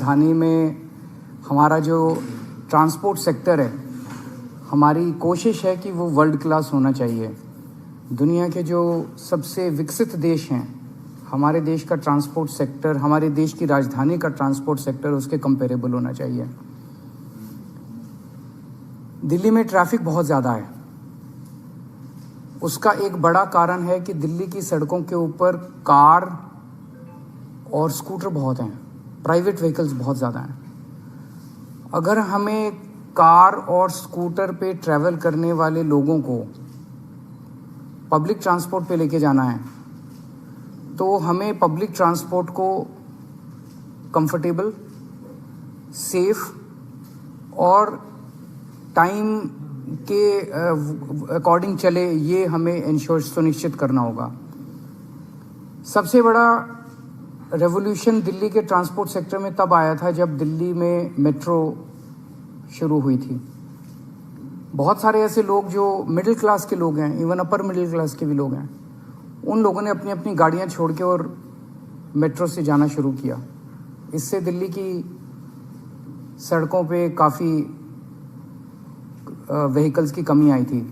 राजधानी में हमारा जो ट्रांसपोर्ट सेक्टर है, हमारी कोशिश है कि वो वर्ल्ड क्लास होना चाहिए। दुनिया के जो सबसे विकसित देश हैं, हमारे देश का ट्रांसपोर्ट सेक्टर, हमारे देश की राजधानी का ट्रांसपोर्ट सेक्टर उसके कंपेरेबल होना चाहिए। दिल्ली में ट्रैफिक बहुत ज़्यादा है। उसका एक बड़ा कारण है कि दिल्ली की सड़कों के ऊपर कार और स्कूटर बहुत हैं, प्राइवेट व्हीकल्स बहुत ज़्यादा हैं। अगर हमें कार और स्कूटर पे ट्रैवल करने वाले लोगों को पब्लिक ट्रांसपोर्ट पे लेके जाना है, तो हमें पब्लिक ट्रांसपोर्ट को कंफर्टेबल, सेफ और टाइम के अकॉर्डिंग चले, ये हमें सुनिश्चित करना होगा। सबसे बड़ा रेवोल्यूशन दिल्ली के ट्रांसपोर्ट सेक्टर में तब आया था जब दिल्ली में मेट्रो शुरू हुई थी। बहुत सारे ऐसे लोग जो मिडिल क्लास के लोग हैं, इवन अपर मिडिल क्लास के भी लोग हैं, उन लोगों ने अपनी अपनी गाड़ियां छोड़ के और मेट्रो से जाना शुरू किया। इससे दिल्ली की सड़कों पे काफ़ी व्हीकल्स की कमी आई थी।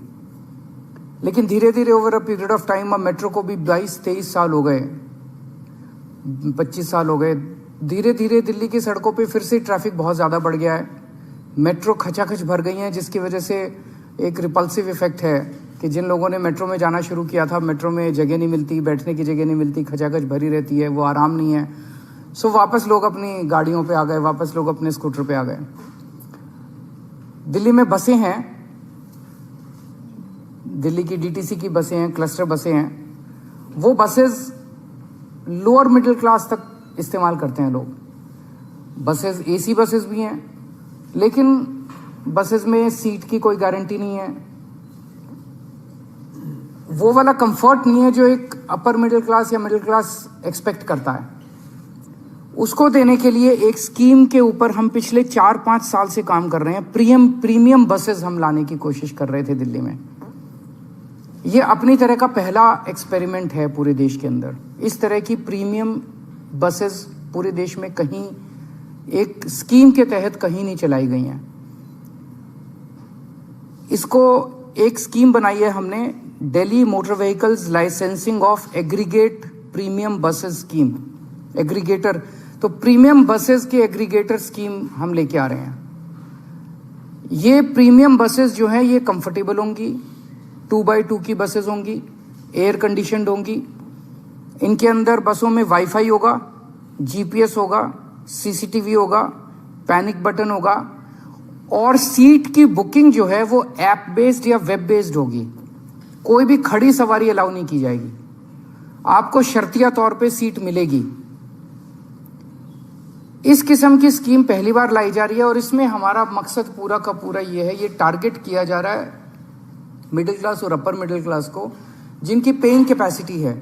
लेकिन धीरे धीरे over a period of time अब मेट्रो को भी 22-23 साल हो गए, 25 साल हो गए। धीरे धीरे दिल्ली की सड़कों पे फिर से ट्रैफिक बहुत ज़्यादा बढ़ गया है। मेट्रो खचाखच भर गई हैं, जिसकी वजह से एक रिपल्सिव इफेक्ट है कि जिन लोगों ने मेट्रो में जाना शुरू किया था, मेट्रो में जगह नहीं मिलती, बैठने की जगह नहीं मिलती, खचाखच भरी रहती है, वो आराम नहीं है। सो वापस लोग अपनी गाड़ियों पे आ गए, वापस लोग अपने स्कूटर पे आ गए। दिल्ली में बसें हैं, दिल्ली की डीटीसी की बसें हैं, क्लस्टर बसें हैं। वो बसेस लोअर मिडिल क्लास तक इस्तेमाल करते हैं लोग। बसेस एसी बसेस भी हैं, लेकिन बसेस में सीट की कोई गारंटी नहीं है। वो वाला कंफर्ट नहीं है जो एक अपर मिडिल क्लास या मिडिल क्लास एक्सपेक्ट करता है। उसको देने के लिए एक स्कीम के ऊपर हम पिछले 4-5 साल से काम कर रहे हैं। प्रीमियम बसेस हम लाने की कोशिश कर रहे थे दिल्ली में। ये अपनी तरह का पहला एक्सपेरिमेंट है पूरे देश के अंदर। इस तरह की प्रीमियम बसेस पूरे देश में कहीं एक स्कीम के तहत कहीं नहीं चलाई गई हैं। इसको एक स्कीम बनाई है हमने, Delhi motor vehicles licensing of aggregate premium buses scheme, aggregator. तो प्रीमियम बसेस के एग्रीगेटर स्कीम हम लेके आ रहे हैं। ये प्रीमियम बसेस जो हैं ये कंफर्टेबल होंगी, 2x2 की बसेस होंगी, एयर कंडीशनड होंगी। इनके अंदर बसों में वाईफाई होगा, जीपीएस होगा, सीसीटीवी होगा, पैनिक बटन होगा और सीट की बुकिंग जो है वो ऐप बेस्ड या वेब बेस्ड होगी। कोई भी खड़ी सवारी अलाउ नहीं की जाएगी, आपको शर्तिया तौर पे सीट मिलेगी। इस किस्म की स्कीम पहली बार लाई जा रही है और इसमें हमारा मकसद पूरा का पूरा ये है, ये टारगेट किया जा रहा है मिडिल क्लास और अपर मिडिल क्लास को, जिनकी पेइंग कैपेसिटी है,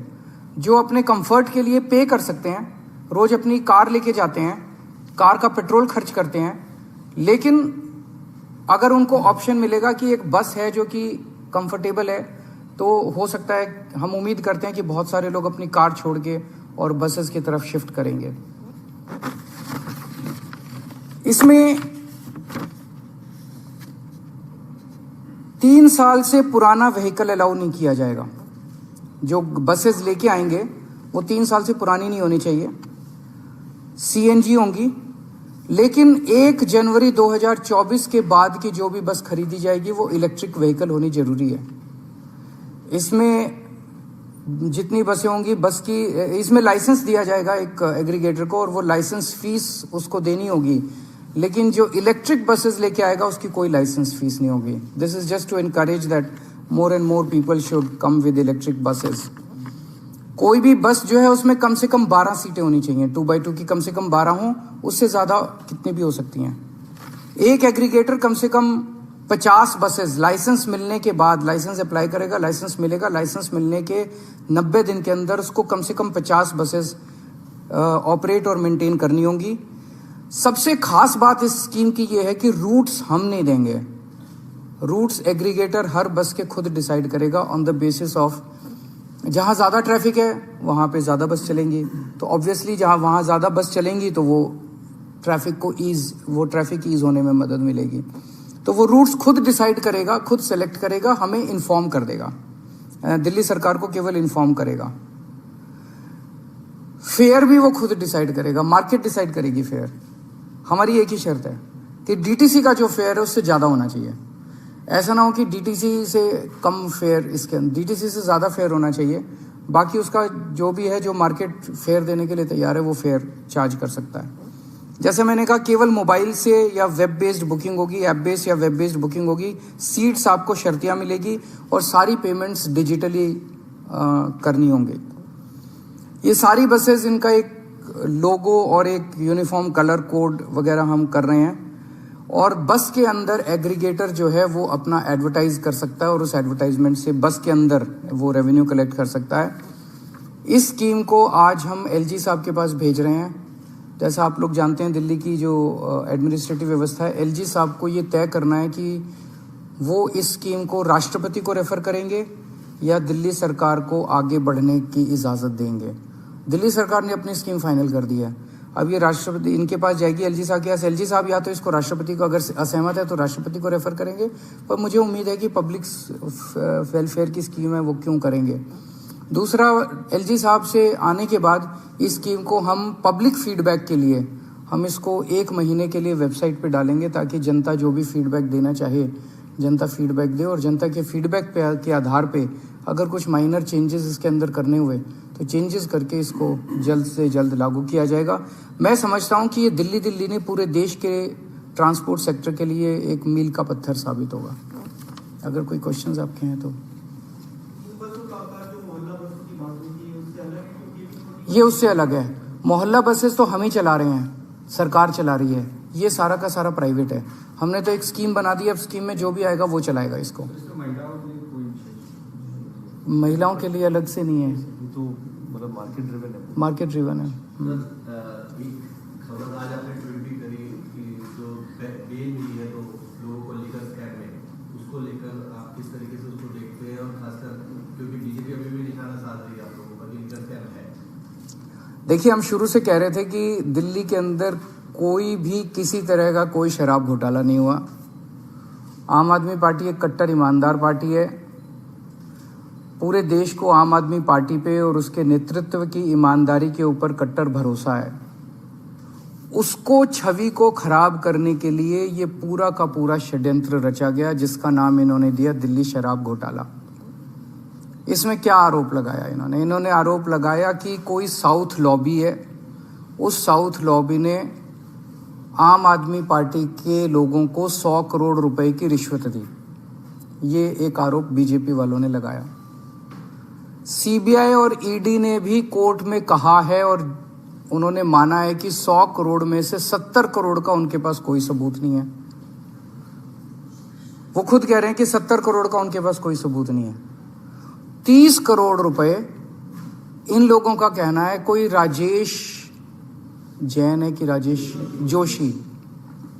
जो अपने कंफर्ट के लिए पे कर सकते हैं, रोज अपनी कार लेके जाते हैं, कार का पेट्रोल खर्च करते हैं। लेकिन अगर उनको ऑप्शन मिलेगा कि एक बस है जो कि कंफर्टेबल है, तो हो सकता है, हम उम्मीद करते हैं कि बहुत सारे लोग अपनी कार छोड़ के और बसेस की तरफ शिफ्ट करेंगे। इसमें 3 साल से पुराना व्हीकल अलाउ नहीं किया जाएगा। जो बसेस लेके आएंगे वो 3 साल से पुरानी नहीं होनी चाहिए, सीएनजी होंगी। लेकिन 1 जनवरी 2024 के बाद की जो भी बस खरीदी जाएगी वो इलेक्ट्रिक व्हीकल होनी जरूरी है। इसमें जितनी बसें होंगी, बस की इसमें लाइसेंस दिया जाएगा एक एग्रीगेटर को और वो लाइसेंस फीस उसको देनी होगी। लेकिन जो इलेक्ट्रिक बसेस लेके आएगा उसकी कोई लाइसेंस फीस नहीं होगी। This is just to encourage that more and more people should come with electric buses. कोई भी बस जो है उसमें कम से कम 12 सीटें होनी चाहिए, 2x2 की कम से कम 12 हों, उससे ज़्यादा कितनी भी हो सकती हैं। एक एग्रीगेटर कम से कम 50 बसेस लाइसेंस मिलने के बाद, लाइसेंस अप्लाई करेगा, लाइसेंस मिलेगा, लाइसेंस मिलने के 90 दिन के अंदर उसको कम से कम 50 बसेस ऑपरेट और मेंटेन करनी होंगी। सबसे खास बात इस स्कीम की ये है कि रूट्स हम नहीं देंगे, रूट्स एग्रीगेटर हर बस के खुद डिसाइड करेगा ऑन द बेसिस ऑफ जहाँ ज़्यादा ट्रैफिक है वहाँ पे ज़्यादा बस चलेंगी। तो ऑब्वियसली जहाँ वहाँ ज़्यादा बस चलेंगी तो वो ट्रैफिक ईज होने में मदद मिलेगी। तो वो रूट्स खुद डिसाइड करेगा, खुद सेलेक्ट करेगा, हमें इन्फॉर्म कर देगा, दिल्ली सरकार को केवल इन्फॉर्म करेगा। फेयर भी वो खुद डिसाइड करेगा, मार्केट डिसाइड करेगी फेयर। हमारी एक ही शर्त है कि डीटीसी का जो फेयर है उससे ज़्यादा होना चाहिए। ऐसा ना हो कि डीटीसी से कम फेयर, इसके डीटीसी से ज़्यादा फेयर होना चाहिए। बाकी उसका जो भी है, जो मार्केट फेयर देने के लिए तैयार है, वो फेयर चार्ज कर सकता है। जैसे मैंने कहा, केवल मोबाइल से या वेब बेस्ड बुकिंग होगी, ऐप बेस्ड या वेब बेस्ड बुकिंग होगी। सीट्स आपको शर्तियाँ मिलेगी और सारी पेमेंट्स डिजिटली करनी होंगी। ये सारी बसेस, इनका एक लोगो और एक यूनिफॉर्म कलर कोड वगैरह हम कर रहे हैं। और बस के अंदर एग्रीगेटर जो है वो अपना एडवर्टाइज कर सकता है और उस एडवर्टाइजमेंट से बस के अंदर वो रेवेन्यू कलेक्ट कर सकता है। इस स्कीम को आज हम एलजी साहब के पास भेज रहे हैं। जैसा आप लोग जानते हैं, दिल्ली की जो एडमिनिस्ट्रेटिव व्यवस्था है, एलजी साहब को ये तय करना है कि वो इस स्कीम को राष्ट्रपति को रेफर करेंगे या दिल्ली सरकार को आगे बढ़ने की इजाज़त देंगे। दिल्ली सरकार ने अपनी स्कीम फाइनल कर दी है। अब ये राष्ट्रपति इनके पास जाएगी, एलजी साहब के पास। एलजी साहब या तो इसको राष्ट्रपति को, अगर असहमत है तो राष्ट्रपति को रेफर करेंगे, पर मुझे उम्मीद है कि पब्लिक वेलफेयर की स्कीम है वो क्यों करेंगे। दूसरा, एलजी साहब से आने के बाद इस स्कीम को हम पब्लिक फीडबैक के लिए हम इसको 1 महीने के लिए वेबसाइट पे डालेंगे, ताकि जनता जो भी फीडबैक देना चाहे जनता फीडबैक दे, और जनता के फीडबैक के आधार पे अगर कुछ माइनर चेंजेस इसके अंदर करने हुए तो चेंजेस करके इसको जल्द से जल्द लागू किया जाएगा। मैं समझता हूँ कि ये दिल्ली ने पूरे देश के ट्रांसपोर्ट सेक्टर के लिए एक मील का पत्थर साबित होगा। अगर कोई क्वेश्चंस आपके हैं तो। ये उससे अलग है। मोहल्ला बसेस तो हम ही चला रहे हैं, सरकार चला रही है। ये सारा का सारा प्राइवेट है। हमने तो एक स्कीम बना दी, अब स्कीम में जो भी आएगा वो चलाएगा इसको। महिलाओं के लिए अलग से नहीं है, तो मतलब मार्केट ड्रिवन है। खबर आज आपने ट्वीट भी करी कि जो बेल मिली है तो लोगों को लीगल स्कैम में, उसको लेकर आप किस तरीके से उसको देखते हैं, और खासकर क्योंकि बीजेपी अभी भी निशाना साध रही है आप लोगों का लीगल स्कैम है। देखिए, हम शुरू से कह रहे थे कि दिल्ली के अंदर कोई भी किसी तरह का कोई शराब घोटाला नहीं हुआ। आम आदमी पार्टी एक कट्टर ईमानदार पार्टी है। पूरे देश को आम आदमी पार्टी पे और उसके नेतृत्व की ईमानदारी के ऊपर कट्टर भरोसा है। उसको, छवि को खराब करने के लिए ये पूरा का पूरा षड्यंत्र रचा गया, जिसका नाम इन्होंने दिया दिल्ली शराब घोटाला। इसमें क्या आरोप लगाया इन्होंने आरोप लगाया कि कोई साउथ लॉबी है, उस साउथ लॉबी ने आम आदमी पार्टी के लोगों को 100 करोड़ रुपए की रिश्वत दी। ये एक आरोप बीजेपी वालों ने लगाया। सीबीआई और ईडी ने भी कोर्ट में कहा है और उन्होंने माना है कि 100 करोड़ में से 70 करोड़ का उनके पास कोई सबूत नहीं है। वो खुद कह रहे हैं कि 70 करोड़ का उनके पास कोई सबूत नहीं है। 30 करोड़ रुपए इन लोगों का कहना है, कोई राजेश जैन है कि राजेश जोशी,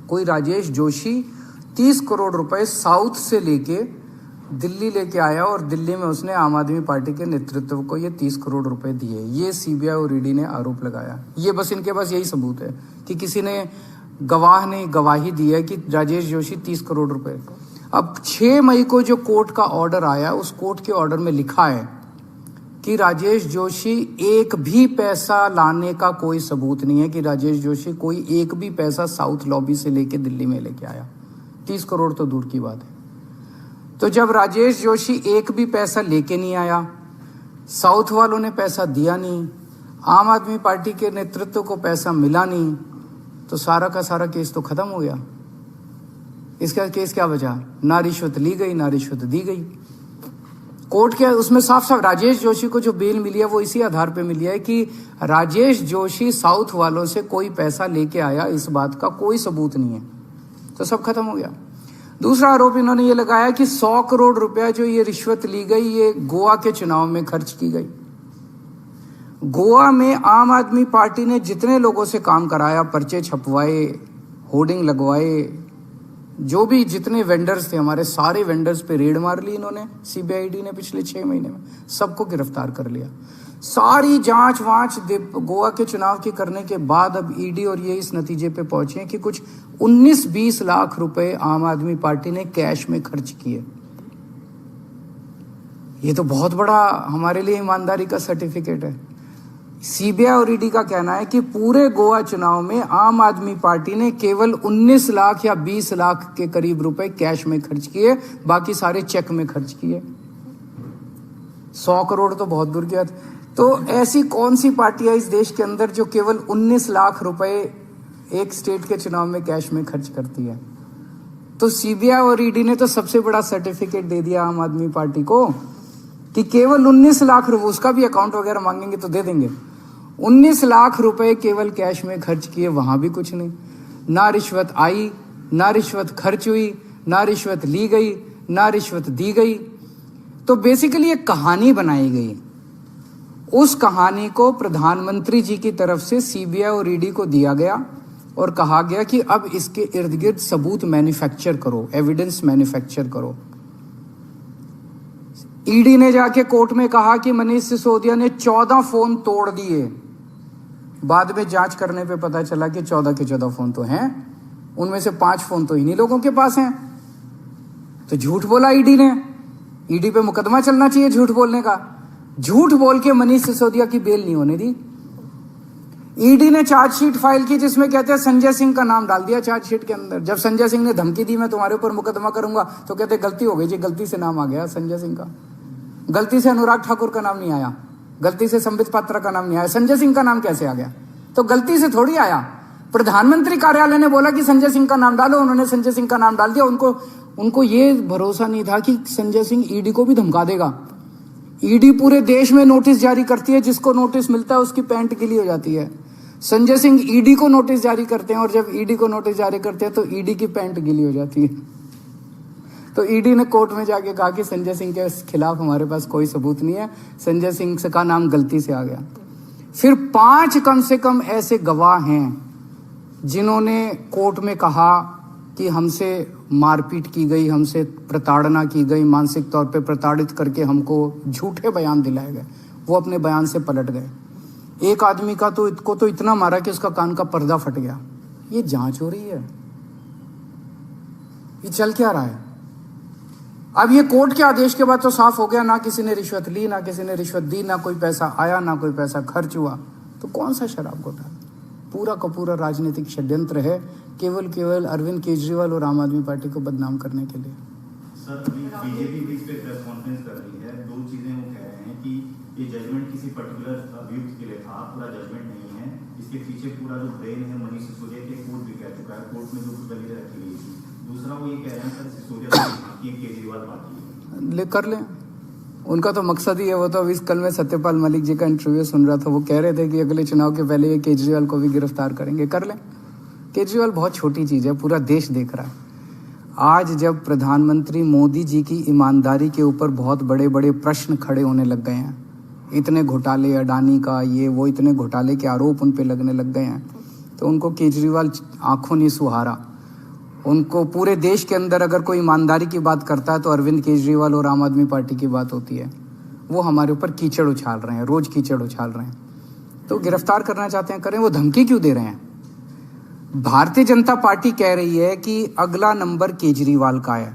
कोई राजेश जोशी 30 करोड़ रुपए साउथ से लेके दिल्ली लेके आया और दिल्ली में उसने आम आदमी पार्टी के नेतृत्व को ये 30 करोड़ रुपए दिए। ये सीबीआई और ईडी ने आरोप लगाया। ये बस इनके पास यही सबूत है कि किसी ने, गवाह ने गवाही दी है कि राजेश जोशी 30 करोड़ रुपए। अब 6 मई को जो कोर्ट का ऑर्डर आया, उस कोर्ट के ऑर्डर में लिखा है कि राजेश जोशी एक भी पैसा लाने का कोई सबूत नहीं है, कि राजेश जोशी कोई एक भी पैसा साउथ लॉबी से लेके दिल्ली में लेके आया। 30 करोड़ तो दूर की बात है। तो जब राजेश जोशी एक भी पैसा लेके नहीं आया, साउथ वालों ने पैसा दिया नहीं, आम आदमी पार्टी के नेतृत्व को पैसा मिला नहीं, तो सारा का सारा केस तो खत्म हो गया। इसका केस क्या बचा? ना रिश्वत ली गई, ना रिश्वत दी गई। कोर्ट के उसमें साफ साफ राजेश जोशी को जो बेल मिली है वो इसी आधार पे मिली है कि राजेश जोशी साउथ वालों से कोई पैसा लेके आया, इस बात का कोई सबूत नहीं है। तो सब खत्म हो गया। दूसरा आरोप इन्होंने ये लगाया कि 100 करोड़ रुपया जो ये रिश्वत ली गई, ये गोवा के चुनाव में खर्च की गई। गोवा में आम आदमी पार्टी ने जितने लोगों से काम कराया, पर्चे छपवाए, होर्डिंग लगवाए, जो भी जितने वेंडर्स थे, हमारे सारे वेंडर्स पे रेड मार ली इन्होंने। सीबीआई ने पिछले 6 महीने में सबको गिरफ्तार कर लिया। सारी जांच वांच गोवा के चुनाव की करने के बाद अब ईडी और ये इस नतीजे पे पहुंचे हैं कि कुछ 19-20 लाख रुपए आम आदमी पार्टी ने कैश में खर्च किए। ये तो बहुत बड़ा हमारे लिए ईमानदारी का सर्टिफिकेट है। सीबीआई और ईडी का कहना है कि पूरे गोवा चुनाव में आम आदमी पार्टी ने केवल 19 लाख या 20 लाख के करीब रुपए कैश में खर्च किए, बाकी सारे चेक में खर्च किए। 100 करोड़ तो बहुत दूर की बात। तो ऐसी कौन सी पार्टी है इस देश के अंदर जो केवल 19 लाख रुपए एक स्टेट के चुनाव में कैश में खर्च करती है? तो सीबीआई और ईडी ने तो सबसे बड़ा सर्टिफिकेट दे दिया आम आदमी पार्टी को कि केवल 19 लाख रुपए, उसका भी अकाउंट वगैरह मांगेंगे तो दे देंगे, 19 लाख रुपए केवल कैश में खर्च किए, वहां भी कुछ नहीं। ना रिश्वत आई, ना रिश्वत खर्च हुई, ना रिश्वत ली गई, ना रिश्वत दी गई। तो बेसिकली एक कहानी बनाई गई। उस कहानी को प्रधानमंत्री जी की तरफ से सीबीआई और ईडी को दिया गया और कहा गया कि अब इसके इर्द गिर्द सबूत मैन्युफैक्चर करो, एविडेंस मैन्युफैक्चर करो। ईडी ने जाके कोर्ट में कहा कि मनीष सिसोदिया ने 14 फोन तोड़ दिए। बाद में जांच करने पे पता चला कि 14 के 14 फोन तो हैं, उनमें से 5 फोन तो इन्हीं लोगों के पास हैं। तो झूठ बोला ईडी ने। ईडी पे मुकदमा चलना चाहिए झूठ बोलने का। झूठ बोल के मनीष सिसोदिया की बेल नहीं होने दी। ईडी ने चार्जशीट फाइल की जिसमें कहते हैं संजय सिंह का नाम डाल दिया चार्जशीट के अंदर। जब संजय सिंह ने धमकी दी मैं तुम्हारे ऊपर मुकदमा करूंगा, तो कहते गलती हो गई जी, गलती से नाम आ गया संजय सिंह का, गलती से अनुराग ठाकुर का नाम नहीं आया, गलती से संबित पात्रा का नाम नहीं आया, संजय सिंह का नाम कैसे आ गया? तो गलती से थोड़ी आया। प्रधानमंत्री कार्यालय ने बोला कि संजय सिंह का नाम डालो, उन्होंने संजय सिंह का नाम डाल दिया। उनको ये भरोसा नहीं था कि संजय सिंह ईडी को भी धमका देगा। ईडी पूरे देश में नोटिस जारी करती है, जिसको नोटिस मिलता है उसकी पैंट गीली हो जाती है। संजय सिंह ईडी को नोटिस जारी करते हैं और जब ईडी को नोटिस जारी करते हैं तो ईडी की पैंट गीली हो जाती है। तो ईडी ने कोर्ट में जाके कहा कि संजय सिंह के खिलाफ हमारे पास कोई सबूत नहीं है, संजय सिंह का नाम गलती से आ गया। फिर 5 कम से कम ऐसे गवाह हैं जिन्होंने कोर्ट में कहा कि हमसे मारपीट की गई, हमसे प्रताड़ना की गई, मानसिक तौर पे प्रताड़ित करके हमको झूठे बयान दिलाए गए। वो अपने बयान से पलट गए। एक आदमी का तो इतना मारा कि उसका कान का पर्दा फट गया। ये जांच हो रही है, ये चल क्या रहा है? अब ये कोर्ट के आदेश के बाद तो साफ हो गया, ना किसी ने रिश्वत ली, ना किसी ने रिश्वत दी, ना कोई पैसा आया, ना कोई पैसा खर्च हुआ। तो कौन सा शराब घोटाला? पूरा का पूरा राजनीतिक षड्यंत्र है, केवल अरविंद केजरीवाल और आम आदमी पार्टी को बदनाम करने के लिए। सर, बीजेपी भी इस पे प्रेस कॉन्फ्रेंस कर रही है। 2 चीजें वो कह रहे हैं कि ये जजमेंट किसी पर्टिकुलर अभियुक्त के लिए था, पूरा जजमेंट नहीं है। इसके पीछे पूरा जो ब्रेन है मनीष सिसोदिया के, कोर्ट भी कह चुका है, कोर्ट में जो कुछ दलीलें रखी गई थी। दूसरा वो ये कह रहे हैं सर सिसोदिया की केजरीवाल पार्टी ले कर लें, उनका तो मकसद ही है। वो तो अभी कल मैं सत्यपाल मलिक जी का इंटरव्यू सुन रहा था, वो कह रहे थे कि अगले चुनाव के पहले ये केजरीवाल को भी गिरफ्तार करेंगे। कर लें, केजरीवाल बहुत छोटी चीज़ है, पूरा देश देख रहा है। आज जब प्रधानमंत्री मोदी जी की ईमानदारी के ऊपर बहुत बड़े बड़े प्रश्न खड़े होने लग गए हैं, इतने घोटाले, अडानी का ये वो, इतने घोटाले के आरोप उन पे लगने लग गए हैं, तो उनको केजरीवाल आंखों नहीं सुहारा। उनको पूरे देश के अंदर अगर कोई ईमानदारी की बात करता है तो अरविंद केजरीवाल और आम आदमी पार्टी की बात होती है। वो हमारे ऊपर कीचड़ उछाल रहे हैं, रोज कीचड़ उछाल रहे हैं। तो गिरफ्तार करना चाहते हैं, करें। वो धमकी क्यों दे रहे हैं? भारतीय जनता पार्टी कह रही है कि अगला नंबर केजरीवाल का है।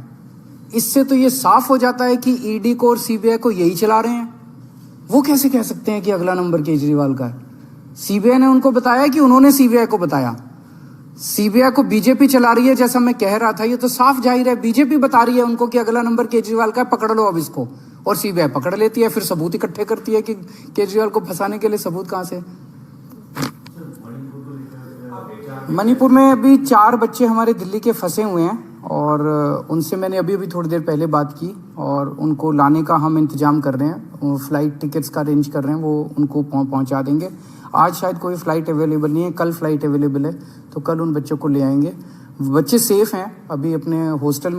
इससे तो ये साफ हो जाता है कि ईडी को और सीबीआई को यही चला रहे हैं। वो कैसे कह सकते हैं कि अगला नंबर केजरीवाल का है? सीबीआई ने उनको बताया कि उन्होंने सीबीआई को बताया। सीबीआई को बीजेपी चला रही है, जैसा मैं कह रहा था। ये तो साफ जाहिर है, बीजेपी बता रही है उनको कि अगला नंबर केजरीवाल का है, पकड़ लो अब इसको। और सीबीआई पकड़ लेती है, फिर सबूत इकट्ठे करती है कि केजरीवाल को फंसाने के लिए सबूत कहां से। मणिपुर में अभी 4 बच्चे हमारे दिल्ली के फंसे हुए हैं और उनसे मैंने अभी थोड़ी देर पहले बात की और उनको लाने का हम इंतजाम कर रहे हैं। फ्लाइट टिकट्स का अरेंज कर रहे हैं, वो उनको पहुंचा देंगे। आज शायद कोई फ़्लाइट अवेलेबल नहीं है, कल फ़्लाइट अवेलेबल है, तो कल उन बच्चों को ले आएंगे। बच्चे सेफ़ हैं अभी अपने हॉस्टल में।